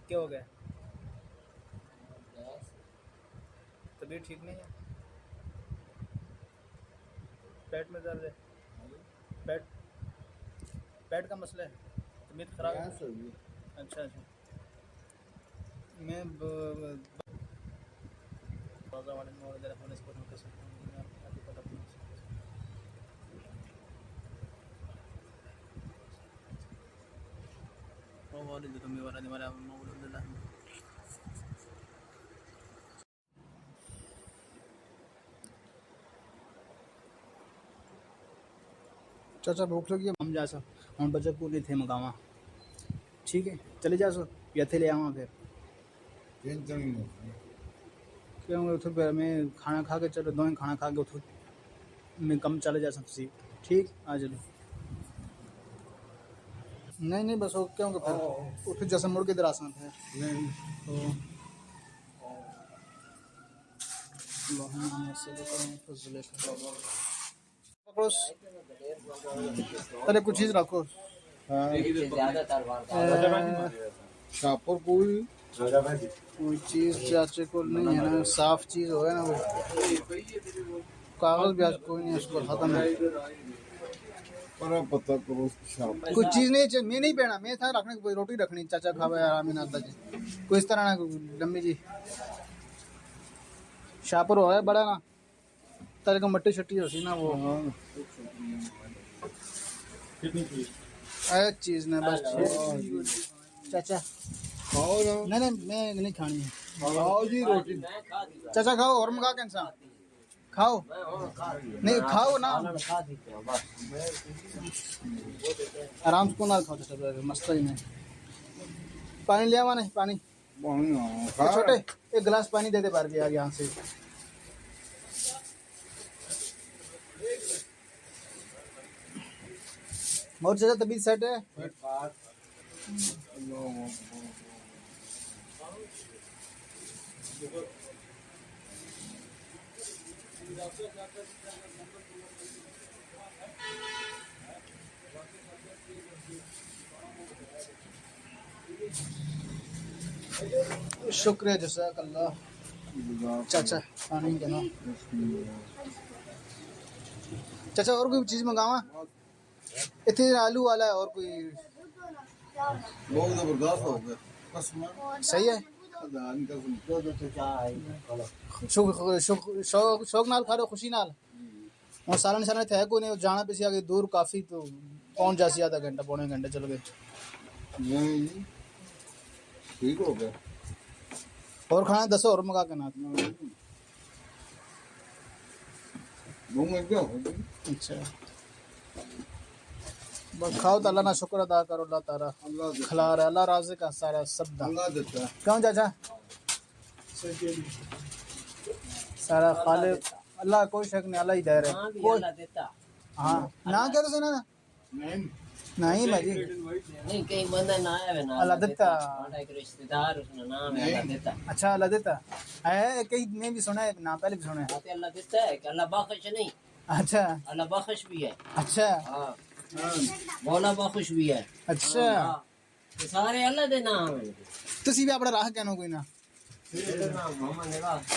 کیا ہو گیا؟ طبیعت ٹھیک نہیں ہے؟ پیٹ میں درد ہے؟ پیٹ کا مسئلہ ہے؟ طبیعت خراب ہے؟ اچھا اچھا. میں چاچا بھوک لگی ہم جا سا ہوں بچے کو نہیں تھے مقامہ ٹھیک ہے چلے جا سو یا تھے لے آواں پھر کیوں اتو میں کھانا کھا کے چلو دوئیں کھانا کھا کے اتو میں کم چلے جا سکتی ٹھیک آ چلو نہیں بس وہ کیوں کہ پھر اتو جیسے مڑ کے ادھر آسان ہے تو پہلے کچھ چیز رکھو شاپر کوئی چیز چاچے کو نہیں ہے نا صاف چیز ہو ہے نا وہ کاغذ بھی آج کوئی نہیں اس کو ختم ہے کوئی چیز نہیں میں نہیں پہنا میں تھا رکھنے کوئی روٹی رکھنی چاچا کھاوا آرام ناتا جی کوئی اس طرح نہ لمبی جی شاپر ہو ہے بڑا نا تارے کو مٹی شٹی ہو سی نا وہ چیز نہ بس چاچا نہیں میں نہیں کھانی ہے چاچا کھاؤ اور منگا کے انسان کھاؤ نہیں کھاؤ نا آرام سے نہ کھاؤ چاچا مسئلہ ہی نہیں پانی لیا ہوا نہیں پانی چھوٹے ایک گلاس پانی دے دے پار کے آگے یہاں سے اور چاچا طبیعت سیٹ ہے شکریہ جزاک اللہ چاچا پانی دینا چاچا اور کوئی چیز منگاواں اتنے آلو والا ہے اور کوئی صحیح ہے شوق نال کھا رہے خوشی نال اور سالن سالن تھے کوئی نہیں جانا پہ آگے دور کافی تو پہنچ جاسی آدھا گھنٹہ پونے گھنٹے چلو گئے ٹھیک ہو گیا اور کھانا دسو اور منگا کے نا اچھا بس کھاؤ تو اللہ نا شکر ادا کرو اللہ تعالیٰ کھلا رہا اللہ رازق کا سارا سب کیوں چاچا سارا خالق اللہ کوئی شک نہیں اللہ ہی دے رہے ہاں نہ کیا تو سنا نہیں بھائی نہیں کئی بندہ نہ آیا نا اللہ دیتا ایک رشتہ دار اس نے نام ہے اللہ دیتا اچھا اللہ دیتا ہے کئی میں بھی سنا ہے نام پہلے بھی سنا ہے اللہ دیتا ہے کہ اللہ بخش نہیں اچھا اللہ بخش بھی ہے اچھا ہاں مولا بخش بھی ہے اچھا سارے اللہ دے نام ہیں تسی بھی اپنا راہ کہنو کوئی نا محمد نواز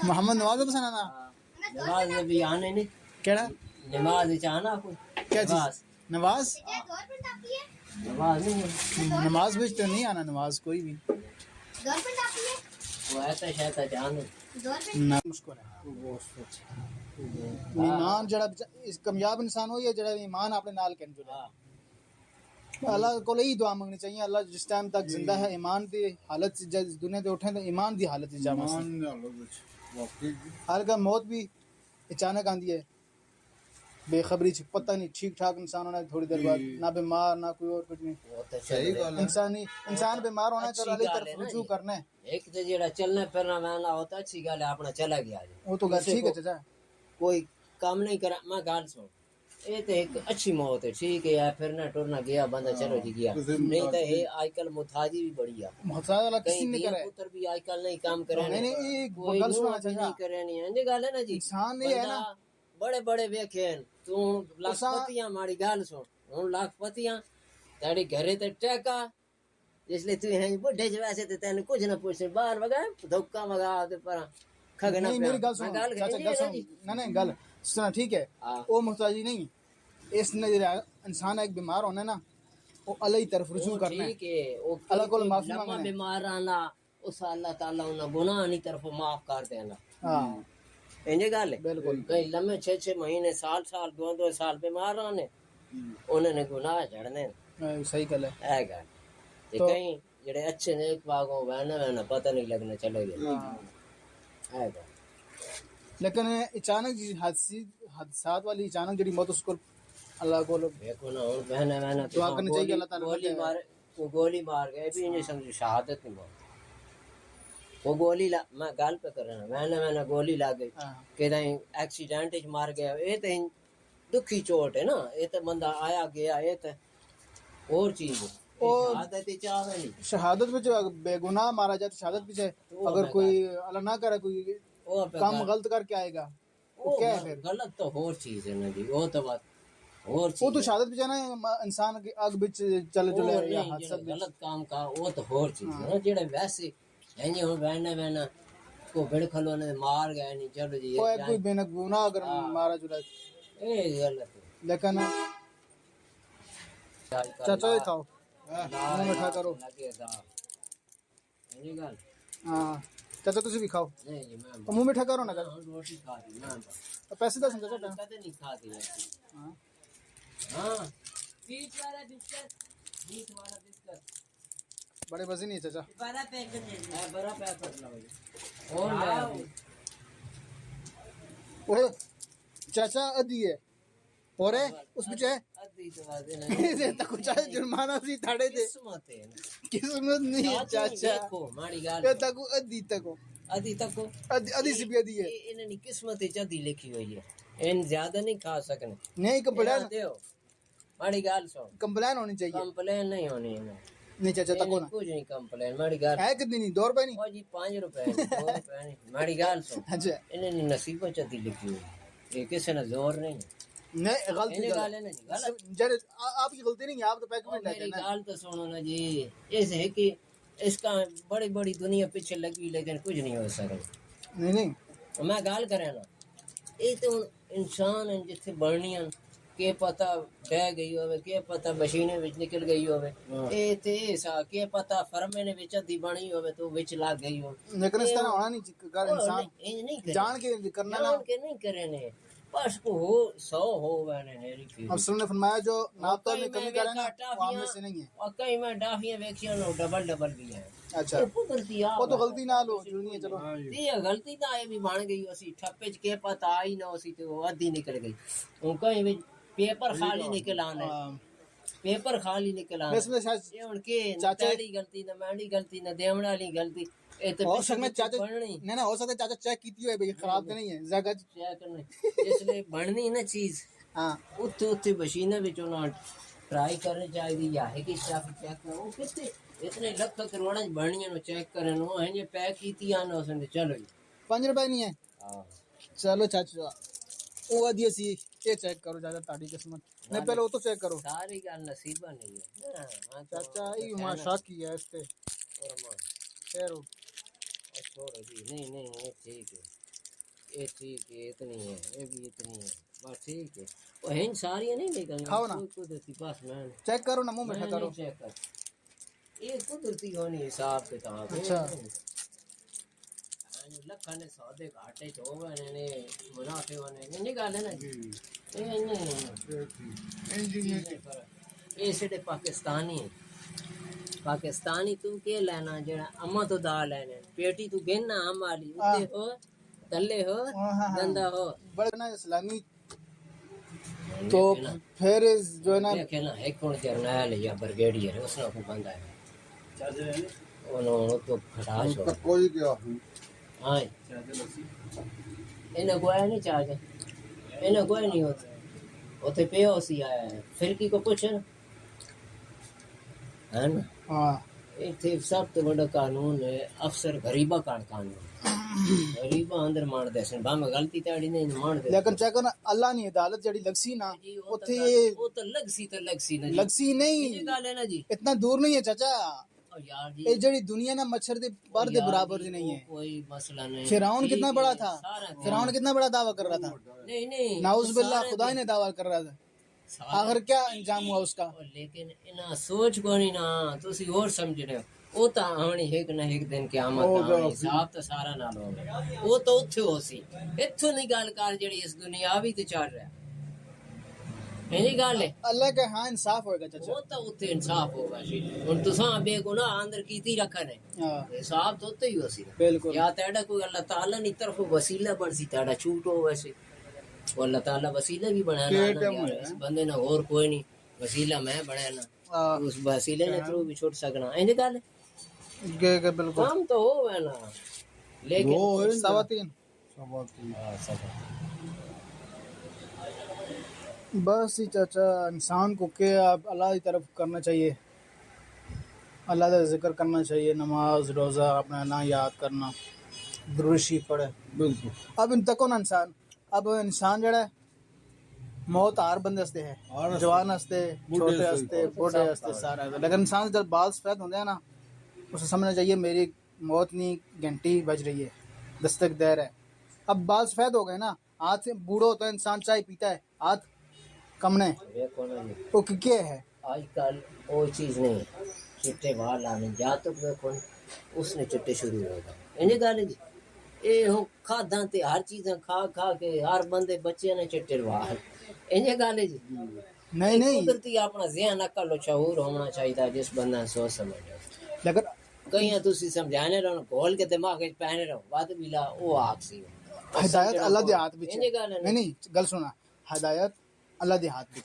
محمد نواز ہے پسند نا نواز نے بھی آنے نہیں کیڑا نماز چاہنا کوئی کیا چیز نواز نماز نہیں نماز بھی تو نہیں آنا نماز کوئی بھی وہ ایسا شہتا چاہنا نہ مشکل ہے ایمان جڑا کامیاب انسان ہو یا جڑا ایمان اپنے نال کن جڑا اللہ کو یہی دعا مانگنی چاہیے اللہ جس ٹائم تک زندہ ہے ایمان دی حالت سے جب دنیا تے اٹھیں تو ایمان دی حالت جا ہر کا موت بھی اچانک آندی ہے بے خبری چ پتہ نہیں ٹھیک ٹھاک انسان ہونا تھوڑی دیر بعد نہ بیمار نہ کوئی اور کچھ نہیں انسان بیمار ہونا چاہیے اللہ کی طرف رجوع کرنا ہے ایک تو جڑا چلنا پھرنا میں ہوتا اچھی گل ہے اپنا چلا گیا وہ تو گل ٹھیک ہے چچا کوئی کام نہیں کرا میں گل سن یہ تو ایک اچھی موت ہے ٹھیک ہے پھرنا ٹرنا گیا بندہ چلو جی گیا نہیں تو یہ آج کل محتاجی بھی بڑی ہے محتاج والا کسی نے کرے پتر بھی آج کل نہیں کام کرے نہیں کوئی نہیں کرے نہیں گل ہے نا جی انسان یہ ہے نا بڑے بڑے ویکھے تو لاکھ پتیاں ماڑی گل سن ہوں لاکھ پتیاں تیری گھرے تے ٹیکا جس لیے تو ہیں بڈھے جو ویسے تے تینوں کچھ نہ پوچھ باہر وگا دھوکا وگا تے پر کھگنا نہیں میری گل سن گل چاچا گل سن نہ گل سنا ٹھیک ہے وہ محتاجی نہیں اس نے انسان ایک بیمار ہونا ہے نا وہ اللہ کی طرف رجوع کرنا ہے ٹھیک ہے او اللہ کو معافی لمبا مانگنا ہے بیمار آنا اس اللہ تعالی انہاں گناہ نہیں طرف معاف کر دینا ہاں انجے گل ہے بالکل کئی لمبے 6 مہینے سال 2 سال بیمار رہنے انہوں نے گناہ چڑھنے صحیح گل ہے اے گل تے کئی جڑے اچھے نیک باغوں وہنا پتہ نہیں لگنا چلے گئے اے گل لیکن اچانک حادثات والی اچانک جڑی موت اس کو اللہ کو دیکھو نا ہن بہنا دعا کرنی چاہیے اللہ تعالیٰ گولی مار تو گولی مار گئے بھی نہیں سمجھ شہادت نہیں موت وہ گولی میں گل پہ کر رہا میں گولی لگ گئی کہ ایکسیڈنٹ وچ مار گیا یہ تے دکھی چوٹ ہے نا یہ تے بندہ آیا گیا یہ تے اور چیز ہے شہادت ہی چاہے نہیں شہادت وچ بے گناہ مارا جائے تو شہادت بھی ہے اگر کوئی اللہ نہ کرے کوئی کام غلط کر کے آئے گا وہ کیا ہے پھر غلط تو اور چیز ہے نا جی وہ تو بات اور وہ چیز تو شہادت بھی ہے نا انسان کی اگ بچ چلے چلے یا حادثہ غلط کام کا وہ تو اور چیز ہے نا جڑے ویسے ہیں جی ہن بہنا کو بڑ کھلو نے مار گئے نہیں چلو جی کوئی بے گناہ اگر مارا جڑا اے غلط ہے لیکن چاچا یہ کھاؤ منہ میٹھا کرو یہ گل ہاں چاچا تسی بھی کھاؤ نہیں جی میں منہ میٹھا کرو نا روٹی کھا دی میں پیسے دس چاچا کدے نہیں کھاتی ہاں ہاں بیچ والا بسکٹ بڑے وزن نہیں ہے چاچا بڑا پیکٹ بڑا پیکٹ لو اور وہ چاچا ادھی ہے اور اس بچ ہے ادھی تو بات تک چاہے جرمانہ سی تھاڑے دے قسمت ہے قسمت نہیں ہے چاچا دیکھو ماڑی گل یہ تک ادھی تک ادھی تک ادھی سی بھی ادھی ہے انہاں دی قسمت وچ ادھی لکھی ہوئی ہے ان زیادہ نہیں کھا سکنے نہیں کمپلین دیو ماڑی گل سن کمپلین ہونی چاہیے کمپلین نہیں ہونی نہیں چاچا تکو نا کچھ نہیں کمپلین ماڑی گل ہے کتنی نہیں 2 روپے نہیں او جی 5 روپے 2 روپے نہیں ماڑی گل سن اچھا انہاں دی نصیب وچ ادھی لکھی ہوئی ہے یہ کسی نے زور نہیں نہیں غلطی گل ہے نا جی غلط جڑے آپ کی غلطی نہیں ہے آپ تو پیک میں لے میری کے گل تو سنو نا جی اس ہے کہ اس کا بڑی بڑی دنیا پیچھے لگی لیکن کچھ نہیں ہو سکتا نہیں نہیں میں گل کرا نا یہ تو انسان ہیں جتھے بڑھنی ہیں کہ پتہ بہ گئی ہوئے کہ پتہ مشینے وچ نکل گئی ہوئے اے تے سا کہ پتہ فرمے نے وچ دی بنی ہوئے تو وچ لگ گئی ہو لیکن اس طرح ہونا نہیں انسان جان کے کرنا نا جان کے نہیں کرے نے بس کو ہو 100 ہو ونے میری پھر افسر نے فرمایا جو ناپتول میں کمی کرے نا وہ ہم میں سے نہیں ہے اور کئی میں ڈافیاں ویکھیاں نو ڈبل بھی ہے اچھا قدرتی وہ تو غلطی نہ لو نہیں ہے چلو یہ غلطی نہ بھی بن گئی اسی ٹھپے چ کے پتہ آئی نہ اسی تو ادھی نکل گئی ہن کہیں پیپر خالی نکل آنے پیپر خالی نکل آنے اس میں شاید یہ ہن کے چاچی غلطی نہ میری غلطی نہ دیوڑ والی غلطی اے تے ہو سکتا چاچا نہیں ہو سکتا چاچا چیک کیتی ہوئے بھئی خراب تو نہیں ہے زگا چیک کرنے اس لیے بننی نا چیز ہاں اتنے مشینیں بچوں ٹرائی کرنی چاہیے یا ہے کہ چیک کرو کتنے اتنے لکھ کروڑاں بننی چیک کرن وہ ہیں پیک کیتی آن اس نے چلو جی 5 روپے نہیں ہے ہاں چلو چاچا وہ ادھی سی یہ چیک کرو چاچا تاڑی قسمت نہیں پہلے وہ تو چیک کرو ساری گل نصیبہ نہیں ہے چاچا یہ ماں شاک کی ہے اس پہ خیر ہو چھوڑو جی نہیں یہ ٹھیک ہے یہ ٹھیک ہے اتنی ہے یہ بھی اتنی ہے بس ٹھیک ہے وہ ہیں ساری نہیں نکلنا کھاؤ نا قدرتی بس میں چیک کرو نا منہ میٹھا کرو چیک کر یہ قدرتی ہونی حساب کتاب اچھا لکھاں نے سودے گھاٹے چ ہو گئے نے منافع ہونے نہیں گل ہے نا جی یہ سڈے پاکستانی تو کے لینا جڑا اما تو دا لینے پیٹی تو گننا ام والی اتنے ہو تلے ہو گندا ہو بڑا نا اسلامی تو پھر جو ہے نا دیکھے نا ایک کون جرنیل یا بریگیڈیئر اس نے کو بندہ ہے انہوں تو کھٹا چھوڑ کوئی کیا ہاں انہیں کوئی نہیں چاہتے انہیں کوئی نہیں ہوتا اتنے پیو سی آیا ہے فرقی کو پوچھے ہے نا ہاں اتنے سب تو بڑا قانون ہے افسر غریبہ کا قانون غریبہ اندر مان دے سن باہم غلطی تاڑی نہیں مان دے لیکن چیک کرنا اللہ نہیں عدالت جڑی لگسی نا وہ تو لگسی نا جی لگسی نہیں یہ گل ہے نا جی اتنا دور نہیں ہے چاچا یار جی یہ جڑی دنیا نا مچھر دے پر دے برابر دی نہیں ہے. کوئی مسئلہ نہیں. فرعون کتنا ٹھیک بڑا ہے، تھا, سارا فرعون کتنا بڑا دعویٰ کر رہا تھا, نہیں نعوذ باللہ سارے خدا ہی نے دعویٰ کر رہا تھا, سارا- آخر کیا انجام ہوا اس کا؟ لیکن انہاں سوچ کو نہیں نا تسی اور سمجھ رہے ہو. وہ تو آنی ایک نہ ایک دن قیامت آنی, حساب تو سارا نال ہوگا. وہ تو اتھے ہو سی, اتھو نہیں گل کر جڑی اس دنیا بھی تے چڑھ رہا ہے گل ہے. اللہ کے ہاں انصاف ہوئے گا چچا. وہ تو اتھے انصاف ہوگا جی. ہن تساں بے گناہ اندر کیتی رکھنے ہاں حساب تو اتھے ہی ہو سی. بالکل. یا تیڑا کوئی اللہ تعالیٰ نی طرف وسیلہ بن سی, تیڑا چھوٹ ہو ویسے وہ اللہ تعالیٰ وسیلہ بھی بنانا نا, اس بندے نہ اور کوئی نہیں وسیلہ میں بنانا, اس وسیلے نے تھرو بھی چھوٹ سکنا. اینج گل کہ بالکل کام تو ہو ہے نا, لیکن سواتین بس ہی چچا انسان کو کیا اللہ کی طرف کرنا چاہیے, اللہ کا ذکر کرنا چاہیے, نماز روزہ اپنا نہ یاد کرنا, دروشی پڑھے. بالکل اب ان تکو نا انسان جڑا ہے موت ہر بندے ہستے ہے, جوان ہستے, چھوٹے ہستے, بوڑھے ہستے, سارا. لیکن انسان جب بال سفید ہوتے ہیں نا اسے سمجھنا چاہیے میری موت نہیں گھنٹی بج رہی ہے, دستک دیر ہے. اب بال سفید ہو گئے نا, ہاتھ سے بوڑھا ہوتا ہے انسان, چائے پیتا ہے ہاتھ کمنے, وہ کیا ہے؟ آج کل وہ چیز نہیں ہے چٹے باہر لانے جا تک دیکھو اس نے چٹے شروع ہو گئے. انہیں گل جی یہ ہوں کھاداں تے ہر چیزاں کھا کے ہر بندے بچے نے چٹے باہر. انہیں گل جی نہیں قدرتی اپنا ذہن عقل و شعور ہونا چاہیے جس بندہ سوچ سمجھ. لیکن کئی تسی سمجھانے رہو گھول کے دماغ وچ پہنے رہو ود بلا وہ آگ سی ہدایت اللہ دے ہاتھ وچ انہیں گل نہیں گل سنا, ہدایت اللہ دے ہاتھ وچ,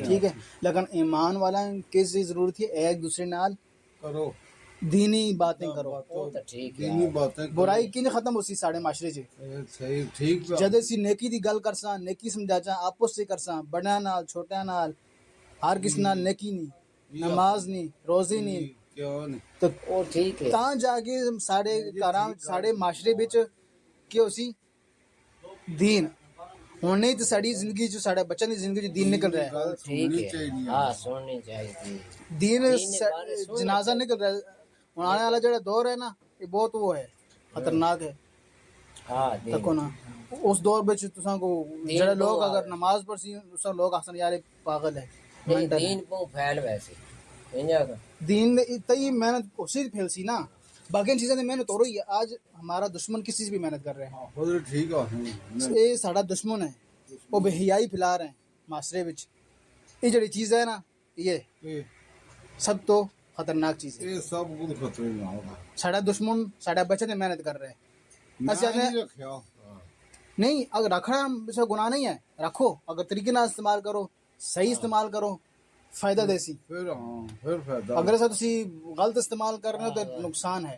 ٹھیک ہے. لیکن ایمان والا کس کی ضرورت ہے, ایک دوسرے نال کرو دینی باتیں کرو. وہ تو ٹھیک ہے. دینی باتیں برائی کی نہیں ختم ہوسی ساڑے معاشرے چ, صحیح ٹھیک جد اسی نیکی دی گل کرساں, نیکی سمجھاچاں آپس سے کرساں, بڑیاں نال چھوٹیاں نال, ہر کس نال نیکی نہیں, نماز نہیں, روزی نہیں, کیا نہیں تو وہ ٹھیک ہے. تاں جا کے ساڑے گھراں ساڑے معاشرے وچ کی ہوسی دین. ہن نہیں تے ساڑی زندگی چ ساڑے بچوں دی زندگی چ دین نکل رہا ہے, ٹھیک ہے. ہاں سننی چاہیے. دین دین بارے سننا جنازہ نکل رہا ہے. ہن آنے والا جڑا دور ہے نا یہ بہت وہ ہے, خطرناک ہے. ہاں دین تکو نا اس دور وچ تساں کو جڑے لوگ اگر نماز پڑھسی اس لوگ حسن یار پاگل ہے, نہیں دین کو پھیل ویسے انجا کا دین اتنی محنت اسی پھیلسی نا, باقی چیزیں محنت ہو رہی ہے. آج ہمارا دشمن کس چیز بھی محنت کر رہے ہیں, خود ٹھیک ہے. یہ ساڑا دشمن ہے, وہ بے حیائی پھیلا رہے ہیں معاشرے وچ. یہ جڑی چیز ہے نا یہ سب تو خطرناک چیز ہے. یہ سب کچھ خطرے میں ہوگا. ساڑا دشمن ساڑا بچے نے محنت کر رہے ہیں. ایسے نہیں رکھیا نہیں اگر رکھنا اسے گناہ نہیں ہے, رکھو اگر طریقے نال استعمال کرو, صحیح استعمال کرو, فائدہ دے سی. پھر ہاں پھر فائدہ اگر ایسا تسی غلط استعمال کر رہے ہو تو نقصان ہے.